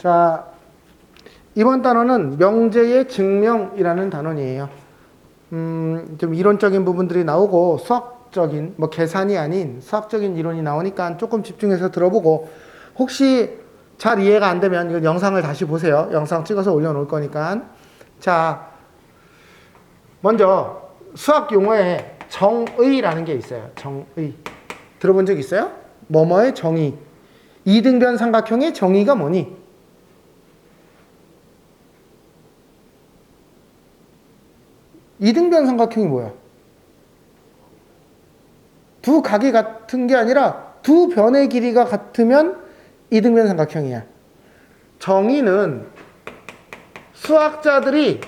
자, 이번 단어는 명제의 증명이라는 단원이에요. 좀 이론적인 부분들이 나오고 수학적인, 뭐 계산이 아닌 수학적인 이론이 나오니까 조금 집중해서 들어보고, 혹시 잘 이해가 안 되면 이건 영상을 다시 보세요. 영상 찍어서 올려놓을 거니까. 자, 먼저 수학 용어에 정의라는 게 있어요. 정의. 들어본 적 있어요? 뭐뭐의 정의. 이등변 삼각형의 정의가 뭐니? 이등변 삼각형이 뭐야? 두 각이 같은 게 아니라 두 변의 길이가 같으면 이등변 삼각형이야. 정의는 수학자들이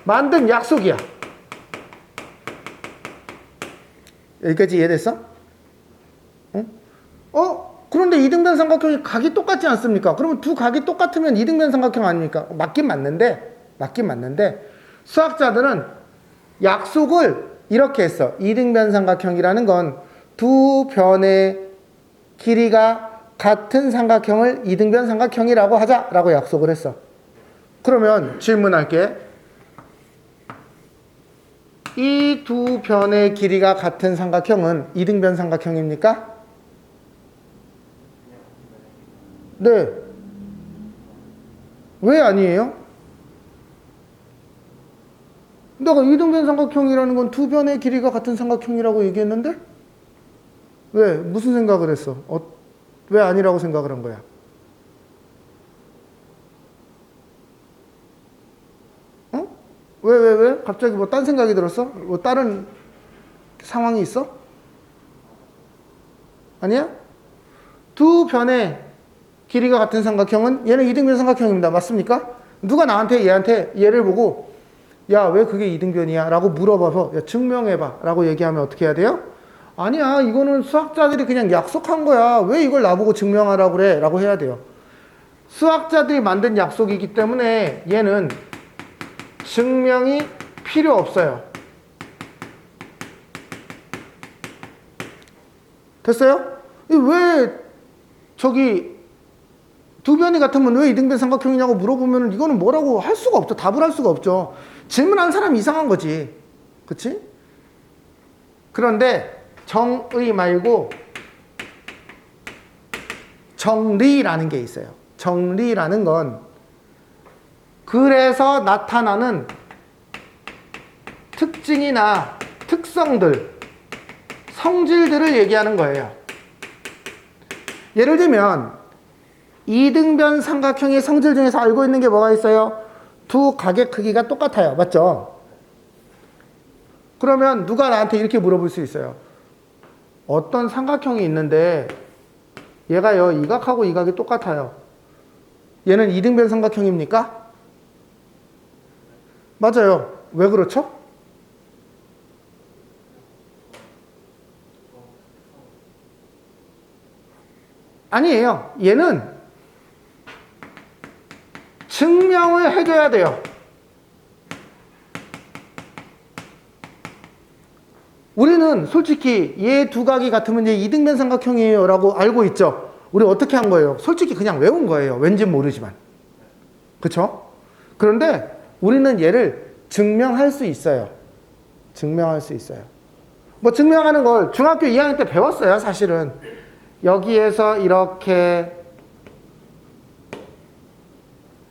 만든 약속이야. 여기까지 이해됐어? 응? 그런데 이등변 삼각형이 각이 똑같지 않습니까? 그러면 두 각이 똑같으면 이등변 삼각형 아닙니까? 맞긴 맞는데 수학자들은 약속을 이렇게 했어. 이등변 삼각형이라는 건 두 변의 길이가 같은 삼각형을 이등변 삼각형이라고 하자라고 약속을 했어. 그러면 질문할게. 이 두 변의 길이가 같은 삼각형은 이등변 삼각형입니까? 네. 왜 아니에요? 내가 이등변 삼각형이라는 건 두 변의 길이가 같은 삼각형이라고 얘기했는데? 왜? 무슨 생각을 했어? 왜 아니라고 생각을 한 거야? 왜? 갑자기 뭐 딴 생각이 들었어? 뭐 다른 상황이 있어? 아니야? 두 변의 길이가 같은 삼각형은 얘는 이등변 삼각형입니다. 맞습니까? 누가 나한테 얘한테 얘를 보고 야, 왜 그게 이등변이야? 라고 물어봐서 야, 증명해봐 라고 얘기하면 어떻게 해야 돼요? 아니야, 이거는 수학자들이 그냥 약속한 거야. 왜 이걸 나보고 증명하라고 그래? 라고 해야 돼요. 수학자들이 만든 약속이기 때문에 얘는 증명이 필요 없어요. 됐어요? 왜 저기 두 변이 같으면 왜 이등변 삼각형이냐고 물어보면 이거는 뭐라고 할 수가 없죠. 답을 할 수가 없죠. 질문한 사람이 이상한 거지. 그치? 그런데 정의 말고 정리라는 게 있어요. 정리라는 건 그래서 나타나는 특징이나 특성들, 성질들을 얘기하는 거예요. 예를 들면 이등변 삼각형의 성질 중에서 알고 있는 게 뭐가 있어요? 두 각의 크기가 똑같아요. 맞죠? 그러면 누가 나한테 이렇게 물어볼 수 있어요. 어떤 삼각형이 있는데 얘가요, 이 각하고 이 각이 똑같아요. 얘는 이등변 삼각형입니까? 맞아요. 왜 그렇죠? 아니에요. 얘는 증명을 해줘야 돼요. 우리는 솔직히 얘 두 각이 같으면 얘 이등변 삼각형이에요 라고 알고 있죠. 우리 어떻게 한 거예요? 솔직히 그냥 외운 거예요. 왠지 모르지만. 그쵸? 그런데 우리는 얘를 증명할 수 있어요. 증명할 수 있어요. 뭐 증명하는 걸 중학교 2학년 때 배웠어요. 사실은. 여기에서 이렇게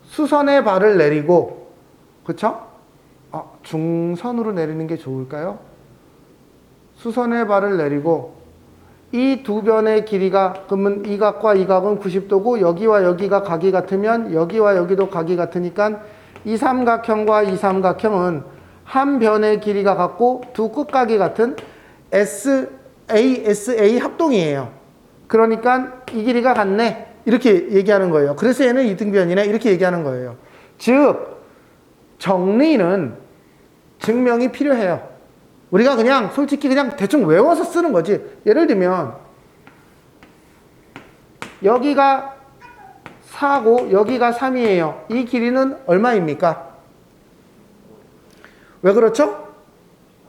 수선의 발을 내리고, 그쵸? 중선으로 내리는 게 좋을까요? 수선의 발을 내리고 이 두 변의 길이가, 그러면 이 각과 이 각은 90도고 여기와 여기가 각이 같으면 여기와 여기도 각이 같으니까 이 삼각형과 이 삼각형은 한 변의 길이가 같고 두 끝각이 같은 SA 합동이에요. 그러니까 이 길이가 같네 이렇게 얘기하는 거예요. 그래서 얘는 이등변이네 이렇게 얘기하는 거예요. 즉 정리는 증명이 필요해요. 우리가 그냥 솔직히 그냥 대충 외워서 쓰는 거지. 예를 들면 여기가 4고 여기가 3이에요. 이 길이는 얼마입니까? 왜 그렇죠?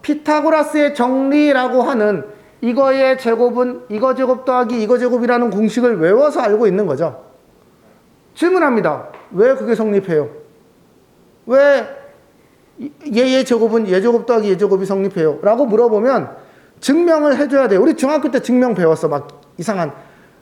피타고라스의 정리라고 하는 이거의 제곱은 이거 제곱 더하기 이거 제곱이라는 공식을 외워서 알고 있는 거죠. 질문합니다. 왜 그게 성립해요? 왜 얘 제곱은 얘 제곱 더하기 얘 제곱이 성립해요? 라고 물어보면 증명을 해줘야 돼요. 우리 중학교 때 증명 배웠어. 막 이상한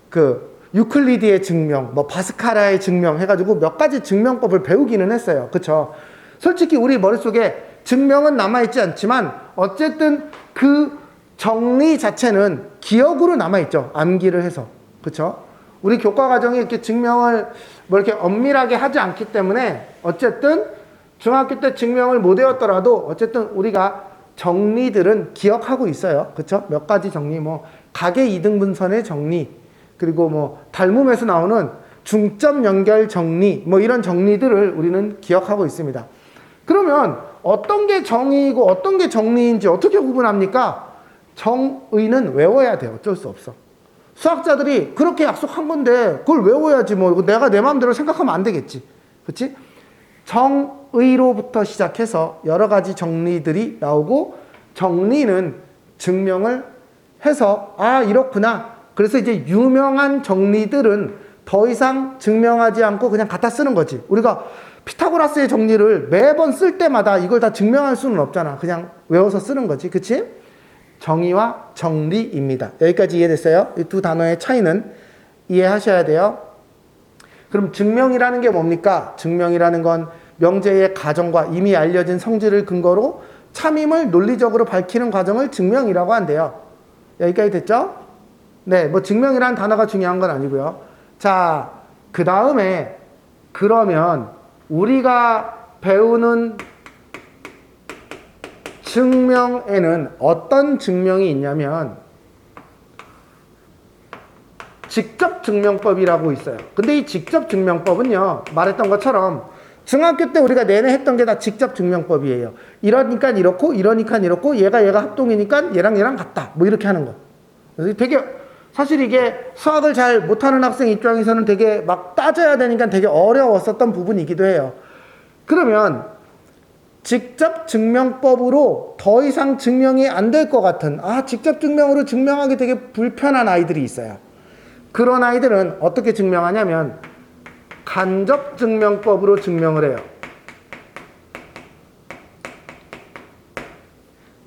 그 유클리드의 증명, 뭐 바스카라의 증명 해가지고 몇 가지 증명법을 배우기는 했어요. 그쵸? 솔직히 우리 머릿속에 증명은 남아있지 않지만 어쨌든 그 정리 자체는 기억으로 남아있죠. 암기를 해서. 그쵸? 우리 교과 과정이 이렇게 증명을 뭐 이렇게 엄밀하게 하지 않기 때문에 어쨌든 중학교 때 증명을 못 외웠더라도 어쨌든 우리가 정리들은 기억하고 있어요. 그쵸? 몇 가지 정리, 뭐 가계 이등분선의 정리, 그리고 뭐 닮음에서 나오는 중점 연결 정리, 뭐 이런 정리들을 우리는 기억하고 있습니다. 그러면 어떤 게 정의이고 어떤 게 정리인지 어떻게 구분합니까? 정의는 외워야 돼요. 어쩔 수 없어. 수학자들이 그렇게 약속한 건데 그걸 외워야지. 뭐 내가 내 마음대로 생각하면 안 되겠지. 그렇지? 정의로부터 시작해서 여러 가지 정리들이 나오고 정리는 증명을 해서 아 이렇구나. 그래서 이제 유명한 정리들은 더 이상 증명하지 않고 그냥 갖다 쓰는 거지. 우리가 피타고라스의 정리를 매번 쓸 때마다 이걸 다 증명할 수는 없잖아. 그냥 외워서 쓰는 거지. 그치? 정의와 정리입니다. 여기까지 이해됐어요? 이 두 단어의 차이는 이해하셔야 돼요. 그럼 증명이라는 게 뭡니까? 증명이라는 건 명제의 가정과 이미 알려진 성질을 근거로 참임을 논리적으로 밝히는 과정을 증명이라고 한대요. 여기까지 됐죠? 네, 뭐 증명이라는 단어가 중요한 건 아니고요. 자, 그 다음에 그러면 우리가 배우는 증명에는 어떤 증명이 있냐면 직접 증명법이라고 있어요. 근데 이 직접 증명법은요, 말했던 것처럼 중학교 때 우리가 내내 했던 게 다 직접 증명법이에요. 이러니까 이렇고 이러니까 이렇고 얘가 합동이니까 얘랑 같다. 뭐 이렇게 하는 거. 그래서 되게 사실 이게 수학을 잘 못하는 학생 입장에서는 되게 막 따져야 되니까 되게 어려웠었던 부분이기도 해요. 그러면 직접 증명법으로 더 이상 증명이 안 될 것 같은 직접 증명으로 증명하기 되게 불편한 아이들이 있어요. 그런 아이들은 어떻게 증명하냐면 간접 증명법으로 증명을 해요.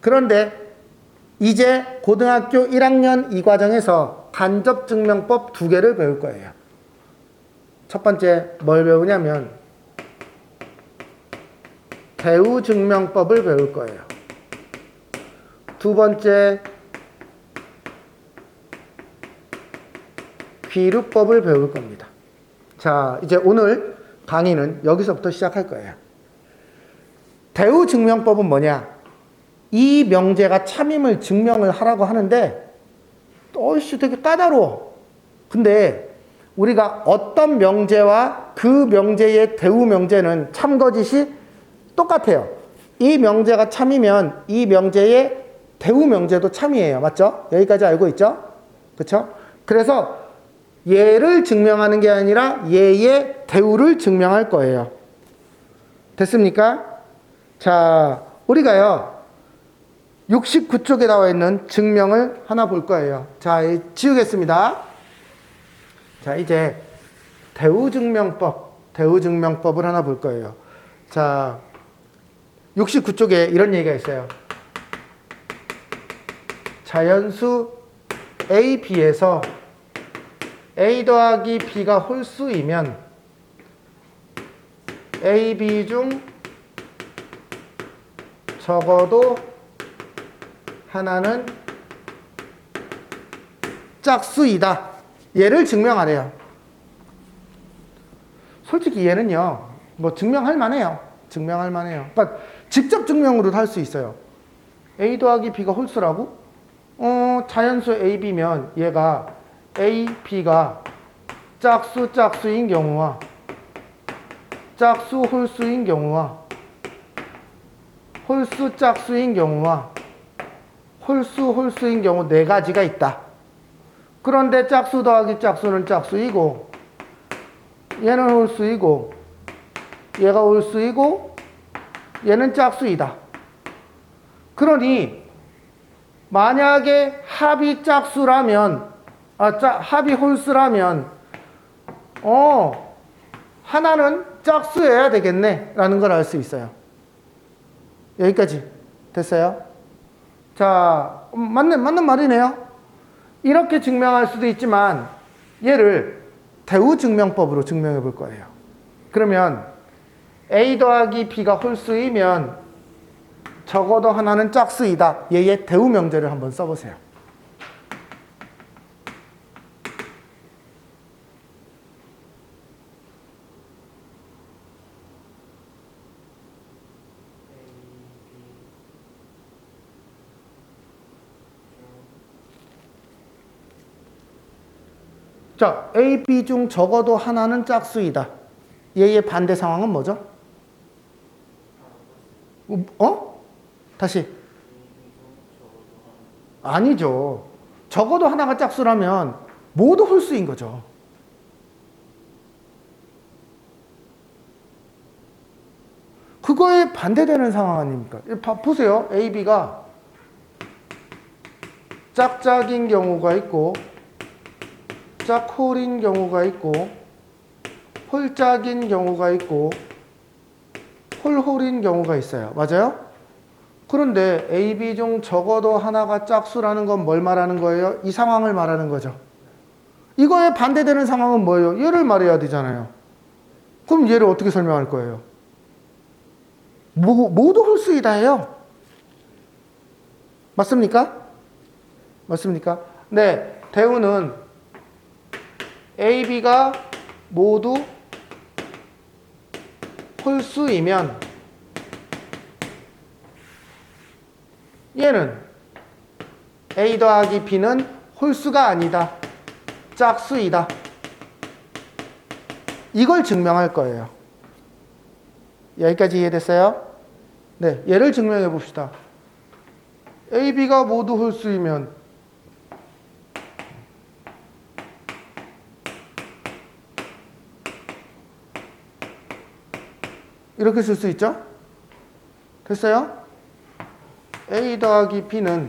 그런데 이제 고등학교 1학년 이 과정에서 간접 증명법 2개를 배울 거예요. 첫 번째 뭘 배우냐면 대우 증명법을 배울 거예요. 두 번째 귀류법을 배울 겁니다. 자, 이제 오늘 강의는 여기서부터 시작할 거예요. 대우 증명법은 뭐냐? 이 명제가 참임을 증명을 하라고 하는데 되게 까다로워. 근데 우리가 어떤 명제와 그 명제의 대우 명제는 참거짓이 똑같아요. 이 명제가 참이면 이 명제의 대우 명제도 참이에요. 맞죠? 여기까지 알고 있죠? 그렇죠? 그래서 얘를 증명하는 게 아니라 얘의 대우를 증명할 거예요. 됐습니까? 자, 우리가요 69쪽에 나와 있는 증명을 하나 볼 거예요. 자, 지우겠습니다. 자, 이제 대우 증명법을 하나 볼 거예요. 자, 69쪽에 이런 얘기가 있어요. 자연수 A, B에서 A 더하기 B가 홀수이면 A, B 중 적어도 하나는 짝수이다. 얘를 증명하래요. 솔직히 얘는요, 뭐 증명할 만해요. 그러니까 직접 증명으로도 할 수 있어요. A 더하기 B가 홀수라고? 자연수 A, B면 얘가 A, B가 짝수인 경우와 짝수 홀수인 경우와 홀수 짝수인 경우와 홀수인 경우 4가지가 있다. 그런데 짝수 더하기 짝수는 짝수이고 얘는 홀수이고 얘가 홀수이고 얘는 짝수이다. 그러니 만약에 합이 짝수라면 합이 홀수라면 하나는 짝수여야 되겠네 라는 걸 알 수 있어요. 여기까지 됐어요? 자, 맞는 말이네요. 이렇게 증명할 수도 있지만 얘를 대우 증명법으로 증명해 볼 거예요. 그러면 A 더하기 B가 홀수이면 적어도 하나는 짝수이다. 얘의 대우 명제를 한번 써보세요. 자, A, B 중 적어도 하나는 짝수이다. 얘의 반대 상황은 뭐죠? 다시. 아니죠. 적어도 하나가 짝수라면 모두 홀수인 거죠. 그거에 반대되는 상황 아닙니까? 보세요. A, B가 짝짝인 경우가 있고 짝홀인 경우가 있고 홀짝인 경우가 있고 홀홀인 경우가 있어요. 맞아요? 그런데 A, B 중 적어도 하나가 짝수라는 건 뭘 말하는 거예요? 이 상황을 말하는 거죠. 이거에 반대되는 상황은 뭐예요? 얘를 말해야 되잖아요. 그럼 얘를 어떻게 설명할 거예요? 모두 홀수이다 해요. 맞습니까? 맞습니까? 네, 대우는 A, B가 모두 홀수이면 얘는 A 더하기 B는 홀수가 아니다. 짝수이다. 이걸 증명할 거예요. 여기까지 이해됐어요? 네, 얘를 증명해 봅시다. A, B가 모두 홀수이면 이렇게 쓸 수 있죠? 됐어요? A 더하기 B는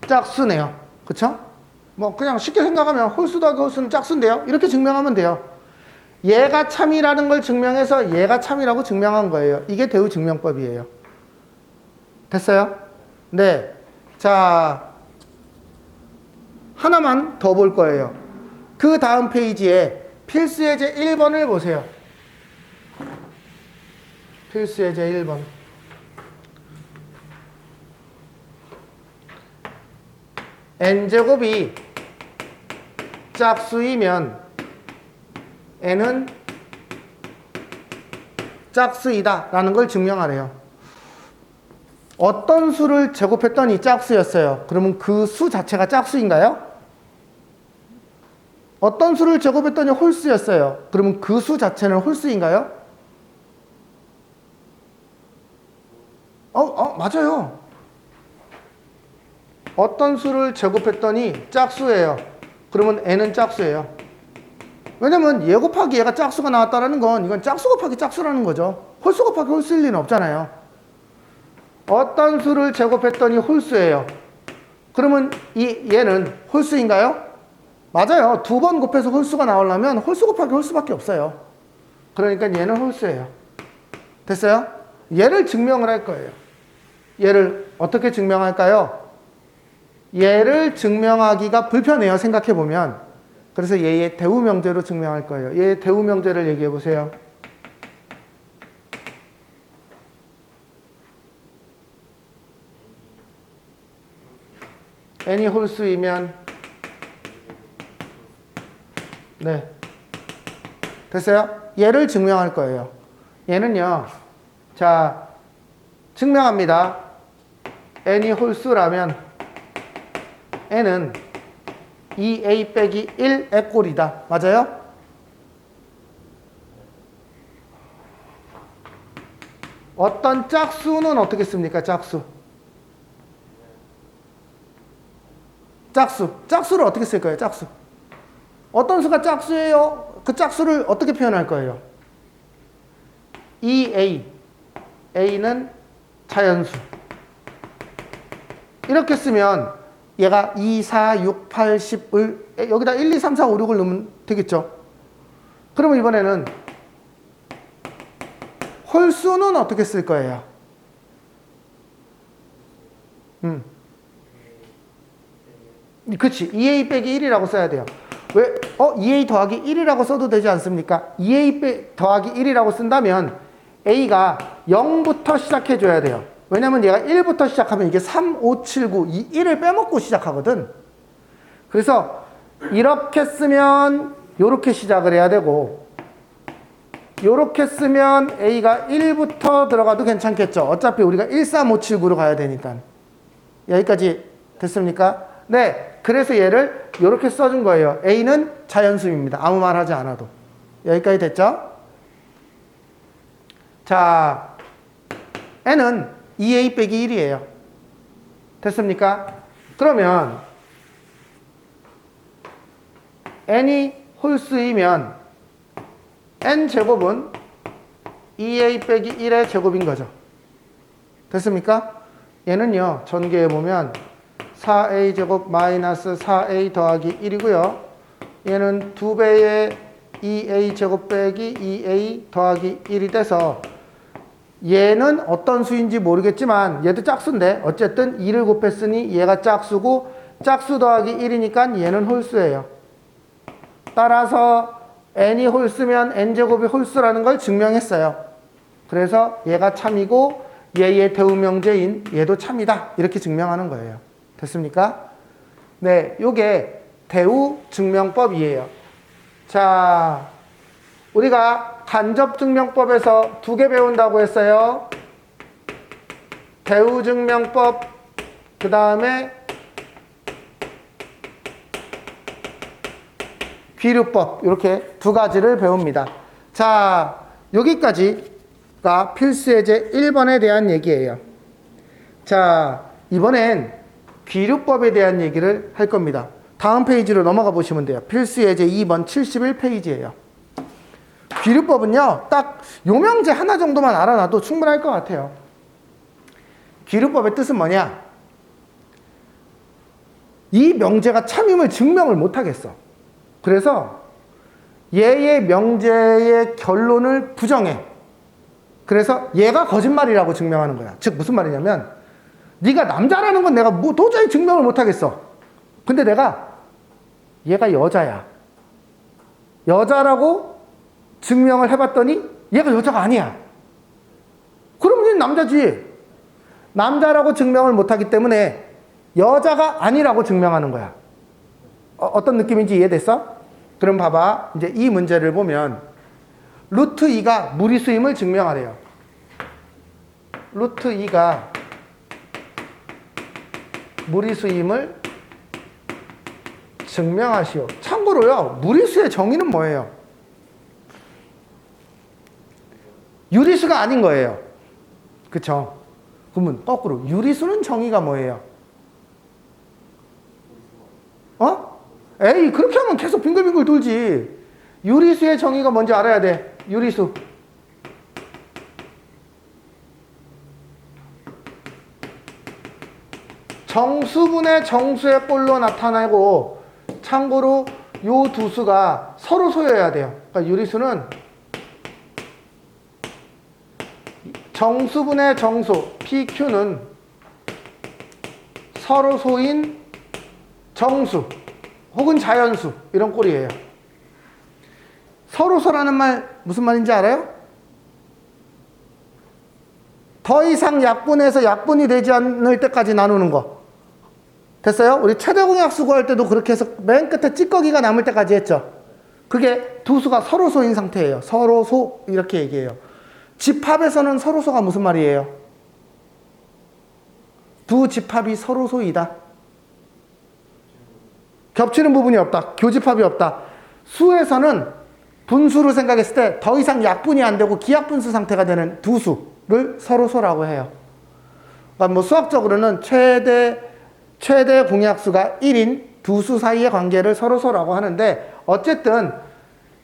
짝수네요. 그쵸? 뭐 그냥 쉽게 생각하면 홀수 더하기 홀수는 짝수인데요. 이렇게 증명하면 돼요. 얘가 참이라는 걸 증명해서 얘가 참이라고 증명한 거예요. 이게 대우 증명법이에요. 됐어요? 네. 자, 하나만 더 볼 거예요. 그 다음 페이지에 필수 예제 1번을 보세요. 필수 예제 1번. n제곱이 짝수이면 n은 짝수이다 라는 걸 증명하래요. 어떤 수를 제곱했더니 짝수였어요. 그러면 그 수 자체가 짝수인가요? 어떤 수를 제곱했더니 홀수였어요. 그러면 그 수 자체는 홀수인가요? 맞아요. 어떤 수를 제곱했더니 짝수예요. 그러면 n은 짝수예요. 왜냐면 얘 곱하기 얘가 짝수가 나왔다는 건 이건 짝수 곱하기 짝수라는 거죠. 홀수 곱하기 홀수일 리는 없잖아요. 어떤 수를 제곱했더니 홀수예요. 그러면 얘는 홀수인가요? 맞아요. 두 번 곱해서 홀수가 나오려면 홀수 곱하기 홀수밖에 없어요. 그러니까 얘는 홀수예요. 됐어요? 얘를 증명을 할 거예요. 얘를 어떻게 증명할까요? 얘를 증명하기가 불편해요. 생각해보면. 그래서 얘의 대우 명제로 증명할 거예요. 얘의 대우 명제를 얘기해 보세요. n이 홀수이면 네. 됐어요? 얘를 증명할 거예요. 얘는요. 자, 증명합니다. n이 홀수라면 n은 2a 빼기 1의 꼴이다. 맞아요? 어떤 짝수는 어떻게 씁니까? 짝수. 짝수를 어떻게 쓸 거예요? 짝수. 어떤 수가 짝수예요? 그 짝수를 어떻게 표현할 거예요? 2a A는 자연수. 이렇게 쓰면 얘가 2, 4, 6, 8, 10을 여기다 1, 2, 3, 4, 5, 6을 넣으면 되겠죠. 그러면 이번에는 홀수는 어떻게 쓸 거예요? 그치. 2A 빼기 1이라고 써야 돼요. 왜? 2A 더하기 1이라고 써도 되지 않습니까? 2A 더하기 1이라고 쓴다면 A가 0부터 시작해줘야 돼요. 왜냐면 얘가 1부터 시작하면 이게 3, 5, 7, 9, 이 1을 빼먹고 시작하거든. 그래서 이렇게 쓰면 이렇게 시작을 해야 되고, 이렇게 쓰면 A가 1부터 들어가도 괜찮겠죠. 어차피 우리가 1, 3, 5, 7, 9로 가야 되니까. 여기까지 됐습니까? 네. 그래서 얘를 이렇게 써준 거예요. A는 자연수입니다. 아무 말 하지 않아도. 여기까지 됐죠? 자, N은 2A 빼기 1이에요. 됐습니까? 그러면 N이 홀수이면 N제곱은 2A 빼기 1의 제곱인 거죠. 됐습니까? 얘는요, 전개해보면 4A 제곱 마이너스 4A 더하기 1이고요. 얘는 2배의 2A 제곱 빼기 2A 더하기 1이 돼서 얘는 어떤 수인지 모르겠지만 얘도 짝수인데 어쨌든 2를 곱했으니 얘가 짝수고 짝수 더하기 1이니까 얘는 홀수예요. 따라서 n이 홀수면 n제곱이 홀수라는 걸 증명했어요. 그래서 얘가 참이고 얘의 대우명제인 얘도 참이다. 이렇게 증명하는 거예요. 됐습니까? 네, 요게 대우증명법이에요. 자, 우리가 간접증명법에서 2개 배운다고 했어요. 대우증명법, 그 다음에 귀류법, 이렇게 2가지를 배웁니다. 자, 여기까지가 필수예제 1번에 대한 얘기예요. 자, 이번엔 귀류법에 대한 얘기를 할 겁니다. 다음 페이지로 넘어가 보시면 돼요. 필수예제 2번 71페이지예요. 귀류법은요, 딱 요명제 하나 정도만 알아놔도 충분할 것 같아요. 귀류법의 뜻은 뭐냐? 이 명제가 참임을 증명을 못하겠어. 그래서 얘의 명제의 결론을 부정해. 그래서 얘가 거짓말이라고 증명하는 거야. 즉 무슨 말이냐면 네가 남자라는 건 내가 뭐 도저히 증명을 못하겠어. 근데 내가 얘가 여자야. 여자라고 증명을 해봤더니 얘가 여자가 아니야. 그럼 얘는 남자지. 남자라고 증명을 못하기 때문에 여자가 아니라고 증명하는 거야. 어떤 느낌인지 이해됐어? 그럼 봐봐. 이제 이 문제를 보면 루트 2가 무리수임을 증명하래요. 루트 2가 무리수임을 증명하시오. 참고로요, 무리수의 정의는 뭐예요? 유리수가 아닌 거예요. 그쵸? 그러면 거꾸로 유리수는 정의가 뭐예요? 에이, 그렇게 하면 계속 빙글빙글 돌지. 유리수의 정의가 뭔지 알아야 돼. 유리수. 정수분의 정수의 꼴로 나타나고, 참고로 요 두 수가 서로 소여야 돼요. 그러니까 유리수는 정수분의 정수 PQ는 서로 소인 정수 혹은 자연수, 이런 꼴이에요. 서로소라는 말 무슨 말인지 알아요? 더 이상 약분해서 약분이 되지 않을 때까지 나누는 거. 됐어요? 우리 최대공약수 구할 때도 그렇게 해서 맨 끝에 찌꺼기가 남을 때까지 했죠. 그게 두 수가 서로소인 상태예요. 서로소, 이렇게 얘기해요. 집합에서는 서로소가 무슨 말이에요? 두 집합이 서로소이다. 겹치는 부분이 없다. 교집합이 없다. 수에서는 분수로 생각했을 때 더 이상 약분이 안 되고 기약분수 상태가 되는 두 수를 서로소라고 해요. 그러니까 뭐 수학적으로는 최대 공약수가 1인 두 수 사이의 관계를 서로소라고 하는데, 어쨌든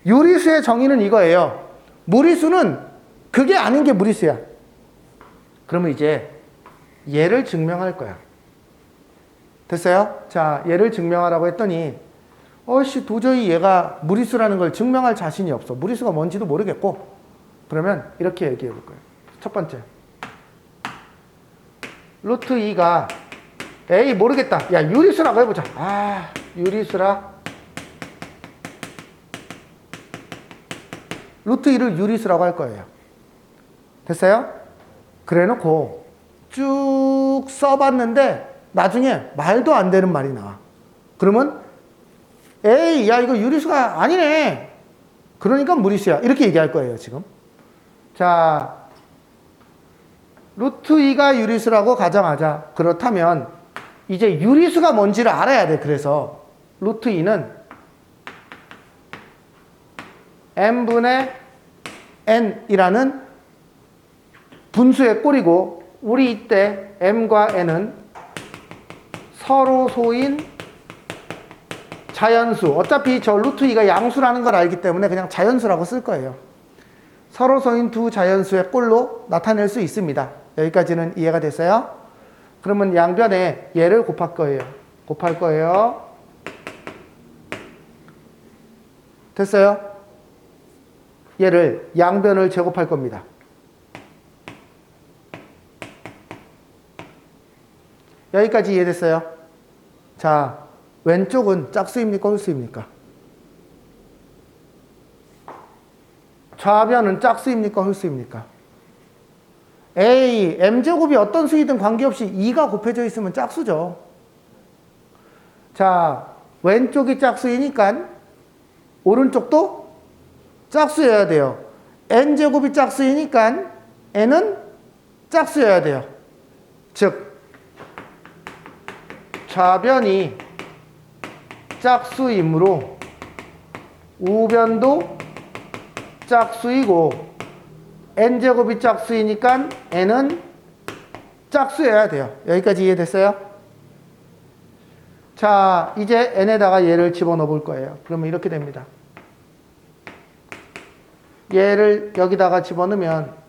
유리수의 정의는 이거예요. 무리수는 그게 아닌 게 무리수야. 그러면 이제 얘를 증명할 거야. 됐어요? 자, 얘를 증명하라고 했더니 도저히 얘가 무리수라는 걸 증명할 자신이 없어. 무리수가 뭔지도 모르겠고. 그러면 이렇게 얘기해 볼 거예요. 첫 번째. 루트 2가 에이 모르겠다. 야, 유리수라고 해보자. 유리수라. 루트 2를 유리수라고 할 거예요. 됐어요? 그래 놓고 쭉 써봤는데 나중에 말도 안 되는 말이 나와. 그러면 에이 야 이거 유리수가 아니네. 그러니까 무리수야. 이렇게 얘기할 거예요 지금. 자, 루트 2가 유리수라고 가정하자. 그렇다면 이제 유리수가 뭔지를 알아야 돼. 그래서 루트 2는 n분의 n이라는 분수의 꼴이고, 우리 이때 m과 n은 서로 소인 자연수. 어차피 저 루트 2가 양수라는 걸 알기 때문에 그냥 자연수라고 쓸 거예요. 서로 소인 두 자연수의 꼴로 나타낼 수 있습니다. 여기까지는 이해가 됐어요? 그러면 양변에 얘를 곱할 거예요. 곱할 거예요. 됐어요? 얘를 양변을 제곱할 겁니다. 여기까지 이해됐어요? 자, 왼쪽은 짝수입니까? 홀수입니까? 좌변은 짝수입니까? 홀수입니까? 에이, m제곱이 어떤 수이든 관계없이 2가 곱해져 있으면 짝수죠. 자, 왼쪽이 짝수이니까 오른쪽도 짝수여야 돼요. n제곱이 짝수이니까 n은 짝수여야 돼요. 즉, 좌변이 짝수이므로 우변도 짝수이고 n제곱이 짝수이니까 n은 짝수여야 돼요. 여기까지 이해됐어요? 자, 이제 n에다가 얘를 집어넣어 볼 거예요. 그러면 이렇게 됩니다. 얘를 여기다가 집어넣으면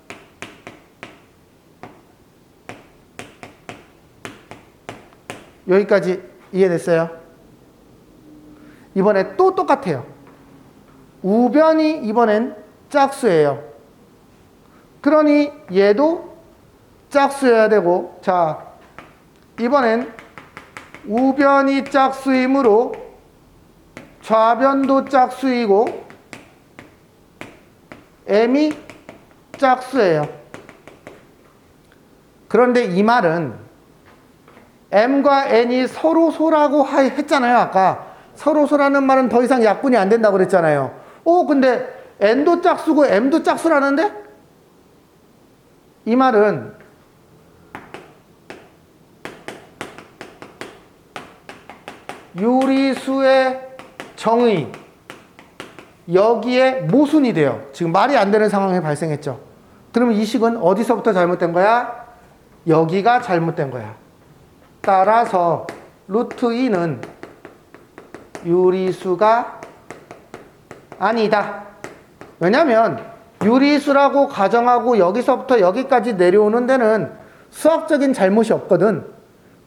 여기까지 이해됐어요? 이번에 또 똑같아요. 우변이 이번엔 짝수예요. 그러니 얘도 짝수여야 되고, 자, 이번엔 우변이 짝수이므로 좌변도 짝수이고 m이 짝수예요. 그런데 이 말은 m과 n이 서로 소라고 했잖아요. 아까 서로 소라는 말은 더 이상 약분이 안 된다고 그랬잖아요. 근데 n도 짝수고 m도 짝수라는데? 이 말은 유리수의 정의, 여기에 모순이 돼요. 지금 말이 안 되는 상황이 발생했죠. 그러면 이 식은 어디서부터 잘못된 거야? 여기가 잘못된 거야. 따라서 루트 2는 유리수가 아니다. 왜냐면 유리수라고 가정하고 여기서부터 여기까지 내려오는 데는 수학적인 잘못이 없거든.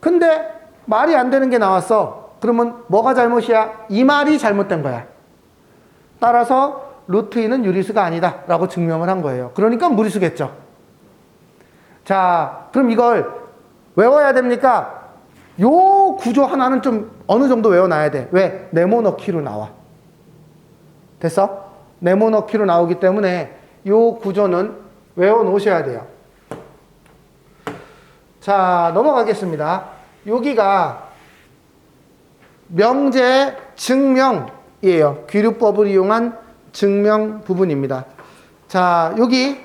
근데 말이 안 되는 게 나왔어. 그러면 뭐가 잘못이야? 이 말이 잘못된 거야. 따라서 루트 2는 유리수가 아니다 라고 증명을 한 거예요. 그러니까 무리수겠죠. 자, 그럼 이걸 외워야 됩니까? 요 구조 하나는 좀 어느 정도 외워놔야 돼. 왜? 네모넣기로 나와. 됐어? 네모넣기로 나오기 때문에 요 구조는 외워놓으셔야 돼요. 자, 넘어가겠습니다. 여기가 명제 증명이에요. 귀류법을 이용한 증명 부분입니다. 자, 여기